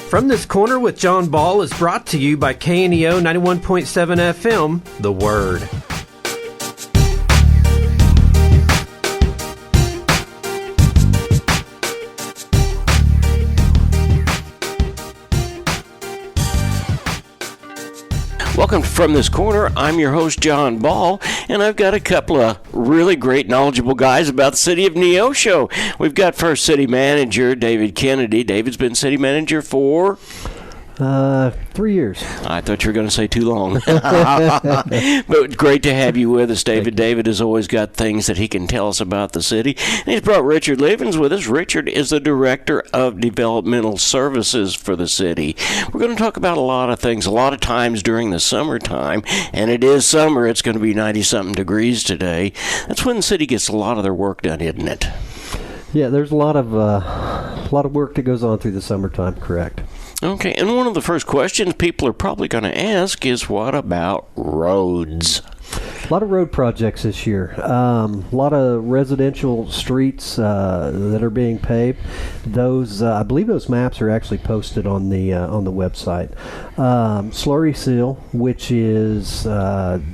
From This Corner with John Ball is brought to you by KNEO 91.7 FM, The Word. Welcome to From This Corner. I'm your host, John Ball, and I've got a couple of really great, knowledgeable guys about the city of Neosho. We've got first city manager, David Kennedy. David's been city manager for 3 years. I thought you were going to say too long. But great to have you with us, David. David has always got things that he can tell us about the city. And he's brought Richard Leavens with us. Richard is the Director of Developmental Services for the city. We're going to talk about a lot of things, a lot of times during the summertime. And it is summer. It's going to be 90-something degrees today. That's when the city gets a lot of their work done, isn't it? Yeah, there's a lot of work that goes on through the summertime, correct. Okay, and one of the first questions people are probably going to ask is, what about roads? A lot of road projects this year. A lot of residential streets that are being paved. Those, I believe, those maps are actually posted on the website. Slurry seal, which is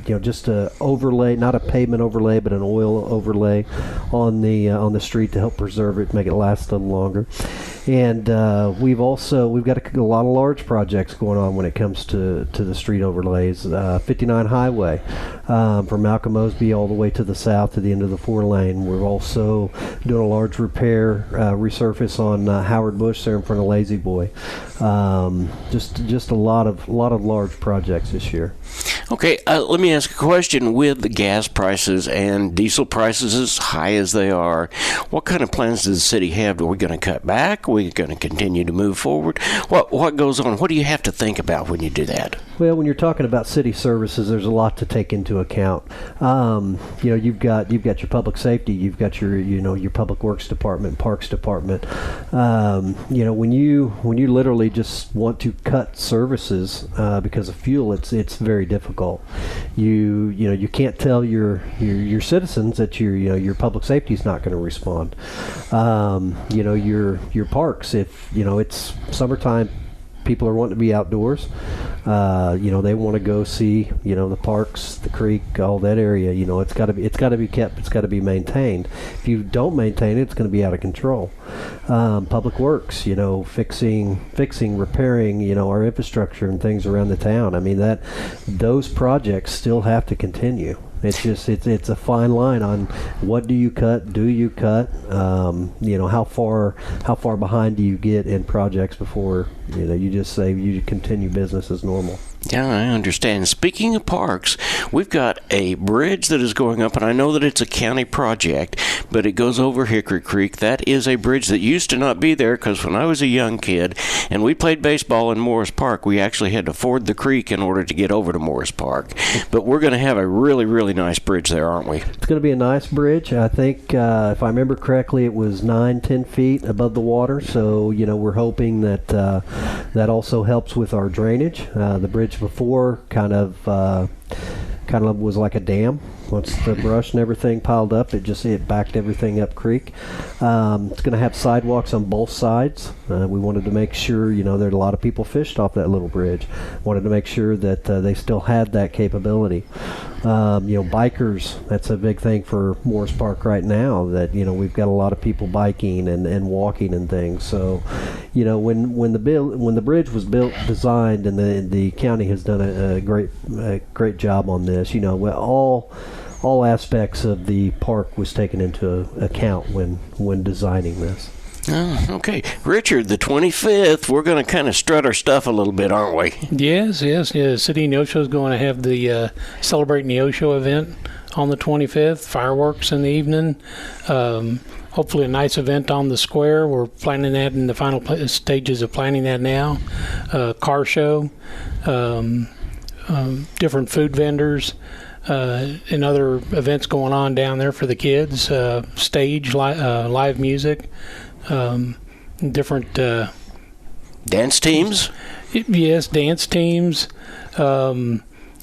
just a overlay, not a pavement overlay, but an oil overlay on the street to help preserve it, make it last a little longer. And we've got a lot of large projects going on when it comes to the street overlays. 59 Highway, from Malcolm Mosby all the way to the south to the end of the 4-lane. We're also doing a large repair resurface on Howard Bush there in front of Lazy Boy. Just a lot of large projects this year. Okay, let me ask a question. With the gas prices and diesel prices as high as they are, what kind of plans does the city have? Are we going to cut back? Are we going to continue to move forward? What goes on? What do you have to think about when you do that? Well, when you're talking about city services, there's a lot to take into account. You've got your public safety, you've got your public works department, parks department. When you literally just want to cut services because of fuel, it's very difficult. You can't tell your citizens that your public safety is not going to respond. Your parks, if it's summertime, people are wanting to be outdoors. They want to go see, the parks, the creek, all that area. It's got to be kept. It's got to be maintained. If you don't maintain it, it's going to be out of control. Public works, fixing, repairing, our infrastructure and things around the town. I mean, those projects still have to continue. It's a fine line on what do you cut, how far behind do you get in projects before you just say you continue business as normal. Yeah, I understand. Speaking of parks, we've got a bridge that is going up, and I know that it's a county project, but it goes over Hickory Creek. That is a bridge that used to not be there, because when I was a young kid and we played baseball in Morse Park, we actually had to ford the creek in order to get over to Morse Park. But we're going to have a really, really nice bridge there, aren't we? It's going to be a nice bridge. I think, if I remember correctly, it was 9-10 feet above the water, so we're hoping that that also helps with our drainage. The bridge before kind of was like a dam. Once the brush and everything piled up, it backed everything up creek. It's going to have sidewalks on both sides. We wanted to make sure, there are a lot of people fished off that little bridge. Wanted to make sure that they still had that capability. Bikers, that's a big thing for Morse Park right now, that, we've got a lot of people biking and walking and things. So, when the bridge was designed, and the county has done a great job on this, all aspects of the park was taken into account when designing this. Oh, okay. Richard, the 25th, we're going to kind of strut our stuff a little bit, aren't we? Yes. City of Neosho is going to have the Celebrate Neosho event on the 25th, fireworks in the evening. Hopefully a nice event on the square. We're planning that in the final stages of planning that now. Car show, different food vendors, and other events going on down there for the kids, stage, live music. Different dance teams. Yes, dance teams,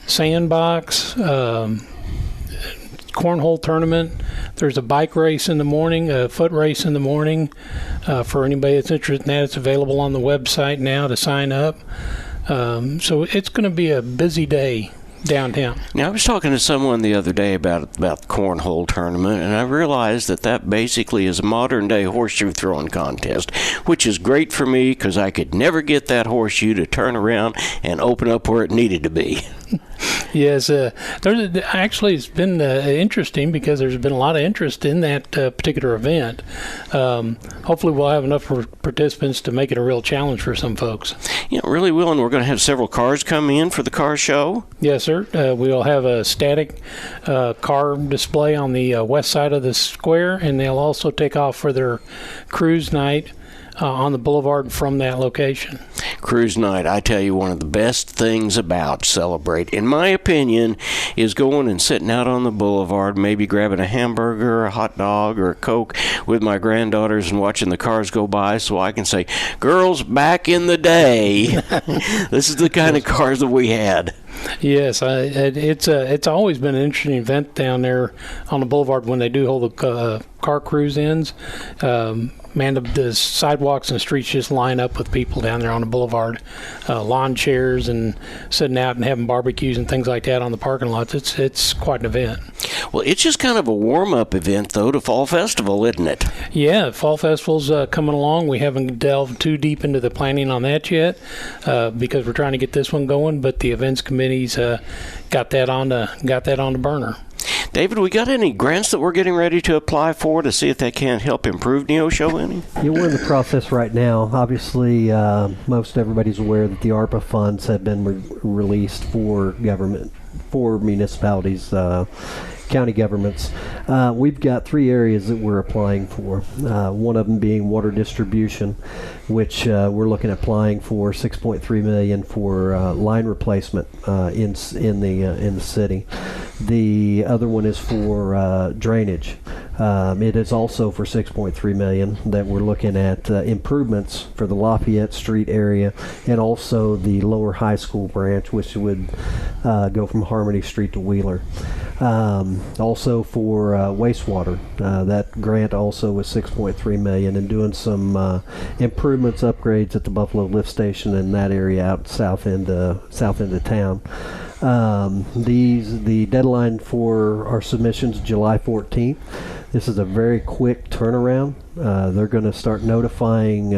sandbox, Cornhole Tournament. There's a bike race in the morning, a foot race in the morning. For anybody that's interested in that, it's available on the website now to sign up. So it's going to be a busy day downtown. Now, I was talking to someone the other day about the Cornhole Tournament, and I realized that basically is a modern-day horseshoe throwing contest, which is great for me because I could never get that horseshoe to turn around and open up where it needed to be. Yes, actually it's been interesting because there's been a lot of interest in that particular event. Hopefully we'll have enough participants to make it a real challenge for some folks. Yeah, it really will, and we're going to have several cars come in for the car show. Yes, sir. We'll have a static car display on the west side of the square, and they'll also take off for their cruise night on the boulevard from that location. Cruise night, I tell you, one of the best things about Celebrate, in my opinion, is going and sitting out on the boulevard, maybe grabbing a hamburger, a hot dog, or a Coke with my granddaughters and watching the cars go by so I can say, girls, back in the day, this is the kind of cars that we had. Yes, it's always been an interesting event down there on the boulevard when they do hold the car cruise-ins. Man, the sidewalks and streets just line up with people down there on the boulevard, lawn chairs and sitting out and having barbecues and things like that on the parking lots. It's quite an event. Well, it's just kind of a warm-up event, though, to Fall Festival, isn't it? Yeah, Fall Festival's coming along. We haven't delved too deep into the planning on that yet because we're trying to get this one going, but the events committee's got that on the burner. David, we got any grants that we're getting ready to apply for to see if they can't help improve Neosho any? Yeah, we're in the process right now. Obviously, most everybody's aware that the ARPA funds have been released for government, for municipalities, county governments. We've got 3 areas that we're applying for. One of them being water distribution, which we're looking at applying for $6.3 million for line replacement in the city. The other one is for drainage. It is also for $6.3 million that we're looking at improvements for the Lafayette Street area and also the lower high school branch, which would go from Harmony Street to Wheeler. Also for wastewater, that grant also was $6.3 million, and doing some improvements, upgrades at the Buffalo Lift Station in that area out south end of town. The deadline for our submissions July 14th. This is a very quick turnaround. They're going to start notifying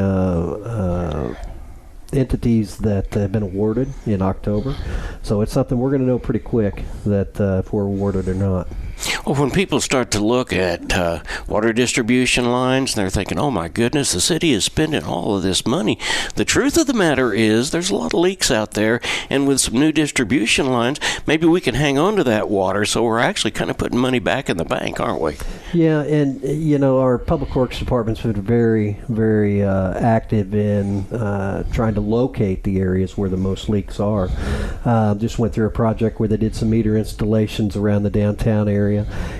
entities that have been awarded in October. So it's something we're going to know pretty quick that if we're awarded or not. Well, when people start to look at water distribution lines, they're thinking, oh my goodness, the city is spending all of this money. The truth of the matter is there's a lot of leaks out there, and with some new distribution lines, maybe we can hang on to that water, so we're actually kind of putting money back in the bank, aren't we? Yeah, and our Public Works Department's been very, very active in trying to locate the areas where the most leaks are. Just went through a project where they did some meter installations around the downtown area,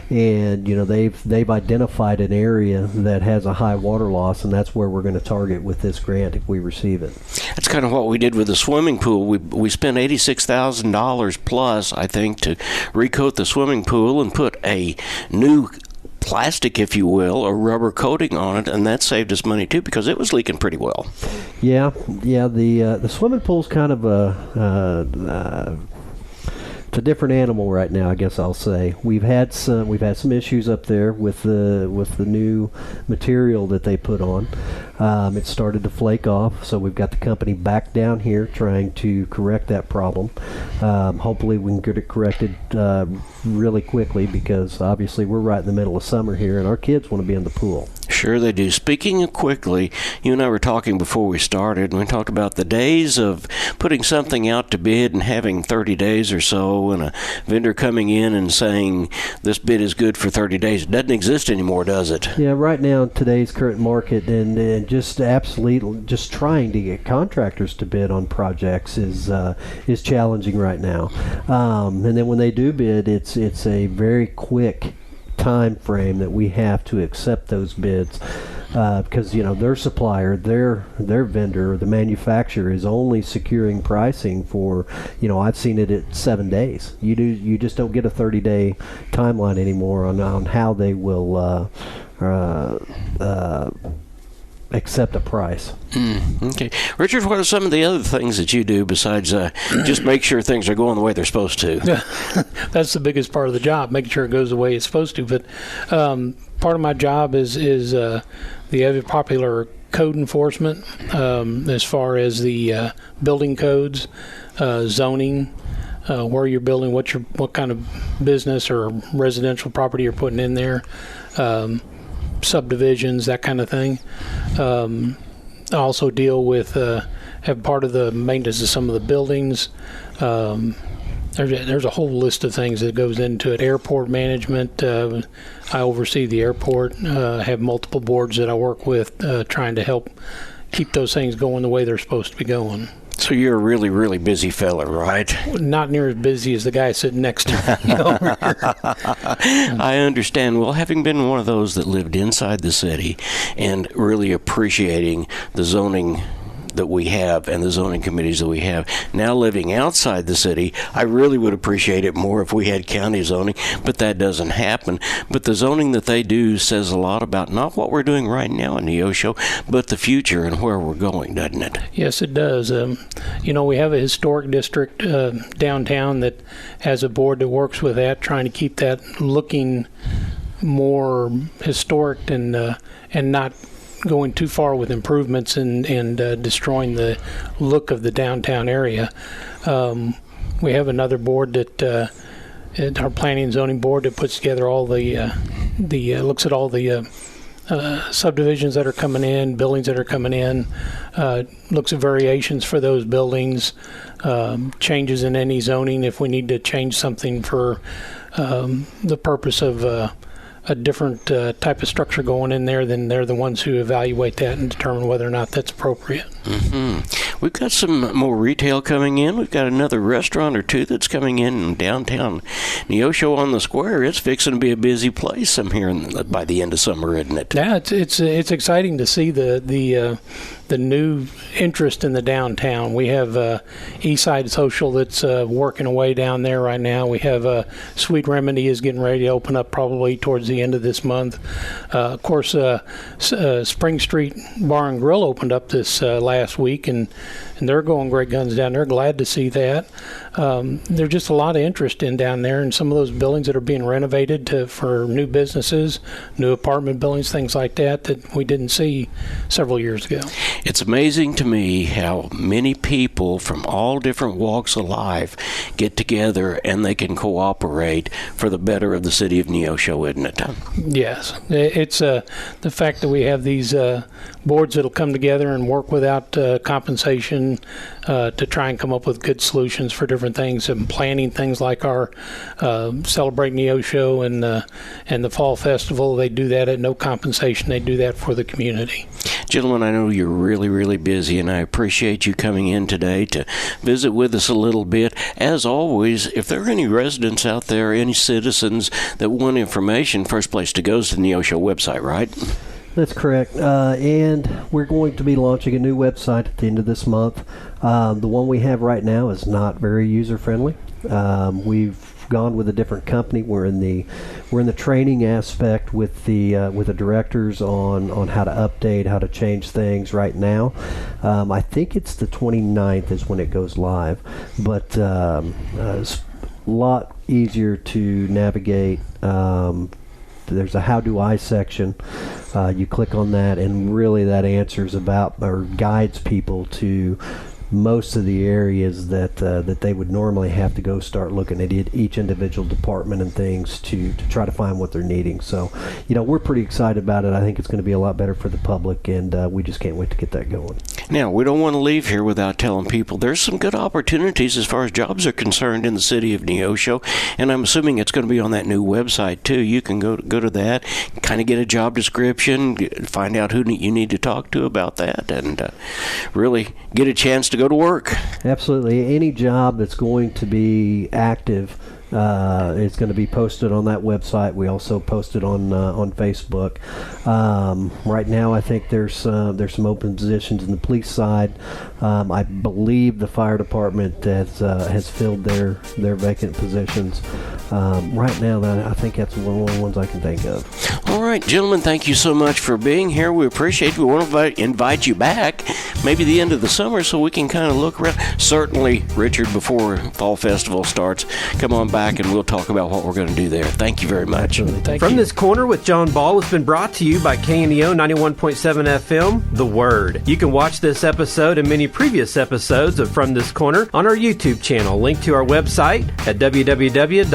and they've identified an area that has a high water loss, and that's where we're going to target with this grant if we receive it. That's kind of what we did with the swimming pool. We spent $86,000 plus, I think, to recoat the swimming pool and put a new plastic, if you will, or rubber coating on it, and that saved us money too because it was leaking pretty well. Yeah. The swimming pool's kind of it's a different animal right now, I guess I'll say. We've had some issues up there with the new material that they put on. It started to flake off, so we've got the company back down here trying to correct that problem. Hopefully we can get it corrected really quickly because obviously we're right in the middle of summer here and our kids want to be in the pool. Sure they do. Speaking of quickly, you and I were talking before we started, and we talked about the days of putting something out to bid and having 30 days or so, and a vendor coming in and saying this bid is good for 30 days. It doesn't exist anymore, does it? Yeah, right now in today's current market, and just absolutely just trying to get contractors to bid on projects is challenging right now. And then when they do bid, it's a very quick time frame that we have to accept those bids. because their supplier, their vendor, the manufacturer is only securing pricing for I've seen it at 7 days. You just don't get a 30-day timeline anymore on how they will accept a price. Okay. Richard, what are some of the other things that you do besides just make sure things are going the way they're supposed to? That's the biggest part of the job, making sure it goes the way it's supposed to. But part of my job is the ever popular code enforcement, as far as the building codes, zoning, where you're building, what kind of business or residential property you're putting in there, subdivisions, that kind of thing. I also deal with have part of the maintenance of some of the buildings. There's a whole list of things that goes into it. Airport management. I oversee the airport. Have multiple boards that I work with, trying to help keep those things going the way they're supposed to be going. So you're a really, really busy fella, right? Not near as busy as the guy sitting next to me over here. I understand. Well, having been one of those that lived inside the city and really appreciating the zoning that we have and the zoning committees that we have, now living outside the city, I really would appreciate it more if we had county zoning, but that doesn't happen. But the zoning that they do says a lot about not what we're doing right now in Neosho, but the future and where we're going, doesn't it? Yes, it does. We have a historic district downtown that has a board that works with that, trying to keep that looking more historic and not going too far with improvements and destroying the look of the downtown area. We have another board that our planning and zoning board that puts together all the looks at all the subdivisions that are coming in, buildings that are coming in, looks at variations for those buildings, changes in any zoning if we need to change something for the purpose of a different type of structure going in there, then they're the ones who evaluate that and determine whether or not that's appropriate. Mm-hmm. We've got some more retail coming in. We've got another restaurant or two that's coming in downtown Neosho on the square. It's fixing to be a busy place, I'm hearing, by the end of summer, isn't it? Yeah, it's exciting to see the new interest in the downtown. We have Eastside Social that's working away down there right now. We have Sweet Remedy is getting ready to open up probably towards the end of this month. Of course, Spring Street Bar and Grill opened up this last week, and they're going great guns down there. Glad to see that. There's just a lot of interest in down there, and some of those buildings that are being renovated for new businesses, new apartment buildings, things like that we didn't see several years ago. It's amazing to me how many people from all different walks of life get together and they can cooperate for the better of the city of Neosho, isn't it? Yes. It's the fact that we have these boards that'll come together and work without compensation to try and come up with good solutions for different things, and planning things like our Celebrate Neosho and the Fall Festival. They do that at no compensation. They do that for the community. Gentlemen, I know you're really, really busy, and I appreciate you coming in today to visit with us a little bit. As always, if there are any residents out there, any citizens that want information, first place to go is the Neosho website, right? That's correct. And we're going to be launching a new website at the end of this month. The one we have right now is not very user-friendly. We've gone with a different company. We're in the training aspect with the directors on how to update, how to change things right now. I think it's the 29th is when it goes live, but it's a lot easier to navigate. There's a how do I section. You click on that, and really that answers about or guides people to most of the areas that they would normally have to go start looking at each individual department and things to try to find what they're needing. So, we're pretty excited about it. I think it's going to be a lot better for the public, and we just can't wait to get that going. Now, we don't want to leave here without telling people there's some good opportunities as far as jobs are concerned in the city of Neosho, and I'm assuming it's going to be on that new website too. You can go to that, kind of get a job description, find out who you need to talk to about that, and really get a chance to go to work. Absolutely. Any job that's going to be active It's going to be posted on that website. We also post it on Facebook. Right now, I think there's some open positions in the police side. I believe the fire department has filled their vacant positions. Right now, I think that's one of the ones I can think of. All right, gentlemen, thank you so much for being here. We appreciate it. We want to invite you back, maybe the end of the summer, so we can kind of look around. Certainly, Richard, before Fall Festival starts, come on back and we'll talk about what we're going to do there. Thank you very much. From This Corner with John Ball has been brought to you by KNEO 91.7 FM, The Word. You can watch this episode and many previous episodes of From This Corner on our YouTube channel. Link to our website at www.kneo.org.